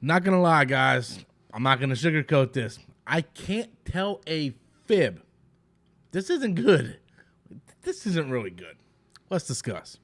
Not gonna lie, guys. I'm not gonna sugarcoat this. I can't tell a fib. This isn't good. This isn't really good. Let's discuss.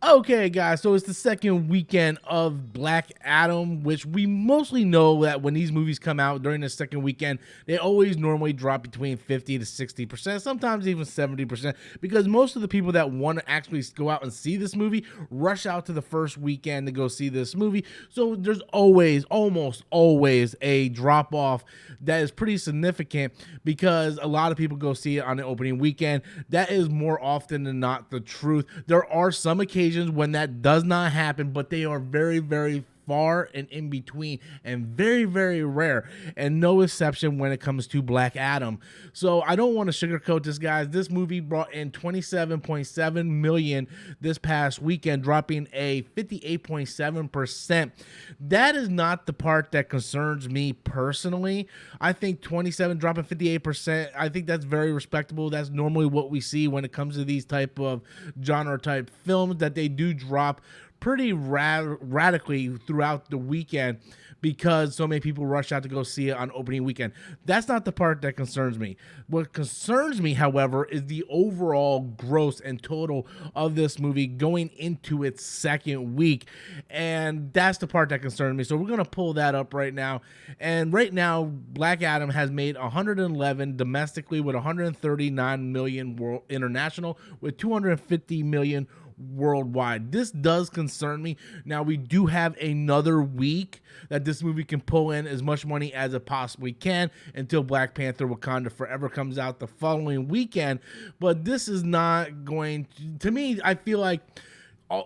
Okay, guys, so it's the second weekend of Black Adam, which we mostly know that when these movies come out during the second weekend, they always normally drop between 50 to 60%, sometimes even 70%, because most of the people that want to actually go out and see this movie rush out to the first weekend to go see this movie. So there's always, almost always, a drop off that is pretty significant because a lot of people go see it on the opening weekend. That is more often than not the truth. There are some occasions when that does not happen, but they are very, very far and in between and very, very rare, and no exception when it comes to Black Adam. So I don't want to sugarcoat this, guys. This movie brought in 27.7 million this past weekend, dropping a 58.7%. That is not the part that concerns me personally. I think 27 dropping 58%, I think that's very respectable. That's normally what we see when it comes to these type of genre type films, that they do drop pretty radically throughout the weekend because so many people rush out to go see it on opening weekend. That's not the part that concerns me. What concerns me, however, is the overall gross and total of this movie going into its second week. And that's the part that concerns me. So we're going to pull that up right now. And right now, Black Adam has made 111 domestically with 139 million world international with 250 million worldwide. This does concern me. Now, we do have another week that this movie can pull in as much money as it possibly can until Black Panther Wakanda Forever comes out the following weekend, but this is not going to me, I feel like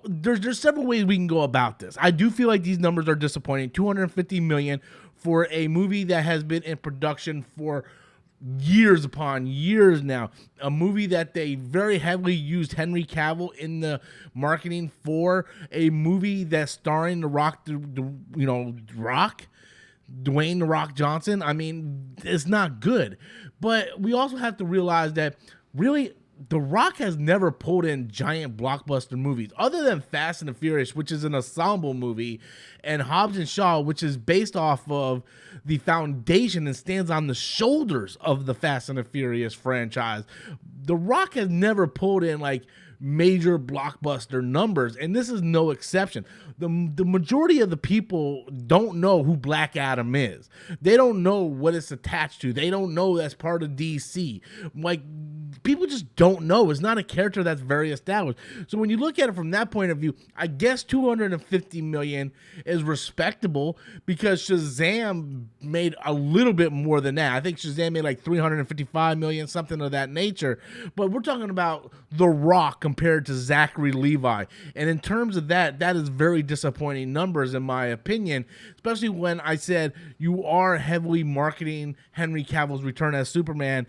there's several ways we can go about this. I do feel like these numbers are disappointing. 250 million for a movie that has been in production for years upon years now, a movie that they very heavily used Henry Cavill in the marketing for, a movie that's starring Dwayne The Rock Johnson. I mean, it's not good, but we also have to realize that really The Rock has never pulled in giant blockbuster movies other than Fast and the Furious, which is an ensemble movie, and Hobbs and Shaw, which is based off of the foundation and stands on the shoulders of the Fast and the Furious franchise. The Rock has never pulled in like major blockbuster numbers, and this is no exception. The majority of the people don't know who Black Adam is. They don't know what it's attached to. They don't know that's part of DC. Like, people just don't know. It's not a character that's very established. So when you look at it from that point of view, I guess 250 million is respectable because Shazam made a little bit more than that. I think Shazam made like 355 million, something of that nature. But we're talking about The Rock compared to Zachary Levi. And in terms of that, that is very disappointing numbers in my opinion, especially when I said you are heavily marketing Henry Cavill's return as Superman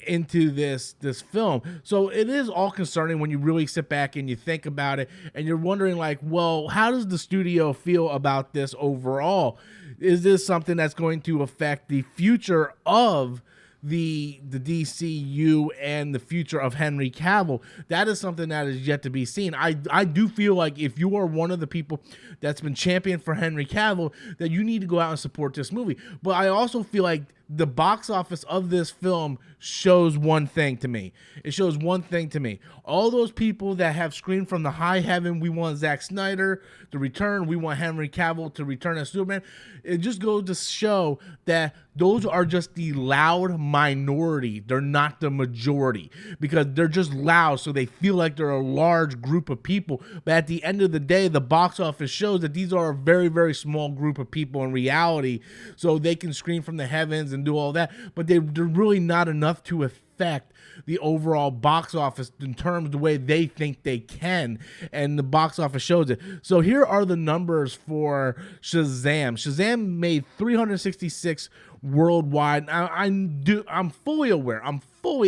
into this film. So it is all concerning when you really sit back and you think about it and you're wondering like, well, how does the studio feel about this overall? Is this something that's going to affect the future of the DCU and the future of Henry Cavill? That is something that is yet to be seen. I do feel like if you are one of the people that's been championed for Henry Cavill, that you need to go out and support this movie. But I also feel like the box office of this film shows one thing to me. It shows one thing to me. All those people that have screamed from the high heaven, we want Zack Snyder to return, we want Henry Cavill to return as Superman, it just goes to show that those are just the loud minority. They're not the majority because they're just loud, so they feel like they're a large group of people. But at the end of the day, the box office shows that these are a very, very small group of people in reality, so they can scream from the heavens and do all that, but they're really not enough to affect the overall box office in terms of the way they think they can, and the box office shows it. So here are the numbers for Shazam. Shazam made 366 worldwide. I'm fully aware. I'm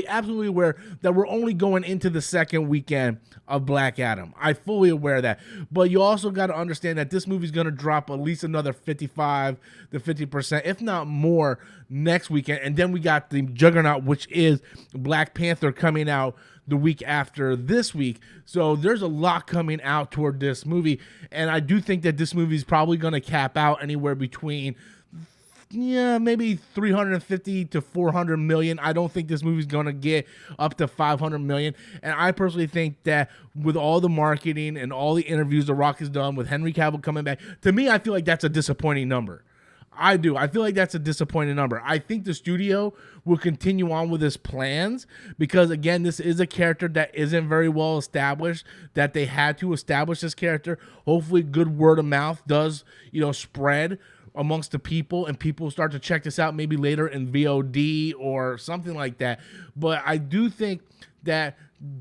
absolutely aware that we're only going into the second weekend of Black Adam. I'm fully aware of that. But you also got to understand that this movie's going to drop at least another 55 to 50%, if not more, next weekend. And then we got the juggernaut, which is Black Panther, coming out the week after this week. So there's a lot coming out toward this movie, and I do think that this movie is probably going to cap out anywhere between maybe 350 to 400 million. I don't think this movie's going to get up to 500 million. And I personally think that with all the marketing and all the interviews The Rock has done with Henry Cavill coming back, to me, I feel like that's a disappointing number. I do. I feel like that's a disappointing number. I think the studio will continue on with his plans because, again, this is a character that isn't very well established, that they had to establish this character. Hopefully good word of mouth does, spread amongst the people, and people start to check this out maybe later in VOD or something like that. But I do think that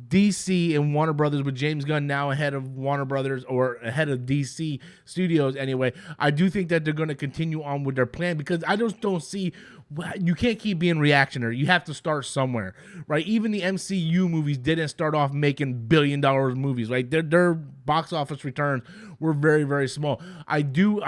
DC and Warner Brothers, with James Gunn now ahead of Warner Brothers, or ahead of DC Studios anyway, I do think that they're going to continue on with their plan, because I just don't see, you can't keep being reactionary. You have to start somewhere, right? Even the MCU movies didn't start off making billion-dollar movies, right? Their box office returns were very, very small. I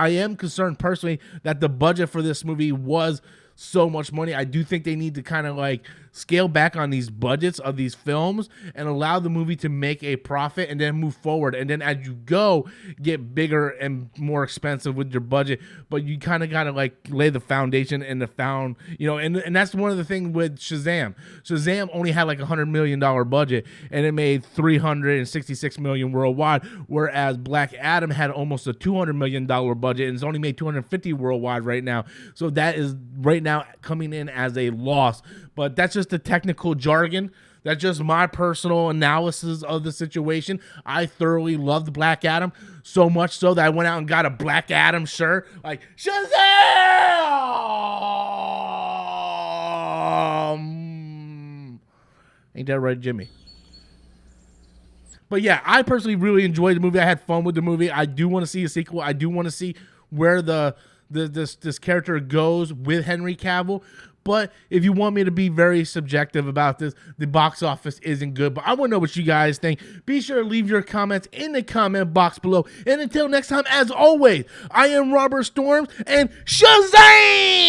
am concerned personally that the budget for this movie was so much money. I do think they need to kind of scale back on these budgets of these films and allow the movie to make a profit and then move forward. And then as you go, get bigger and more expensive with your budget. But you kind of got to lay the foundation and and that's one of the things with Shazam. Shazam only had $100 million budget, and it made $366 million worldwide, whereas Black Adam had almost a $200 million budget and it's only made $250 worldwide right now. So that is right now coming in as a loss. But that's just the technical jargon. That's just my personal analysis of the situation. I thoroughly loved Black Adam, so much so that I went out and got a Black Adam shirt. Shazam! Ain't that right, Jimmy? But yeah, I personally really enjoyed the movie. I had fun with the movie. I do want to see a sequel. I do want to see where this character goes with Henry Cavill. But if you want me to be very subjective about this, the box office isn't good. But I want to know what you guys think. Be sure to leave your comments in the comment box below. And until next time, as always, I am Robert Storms, and Shazam!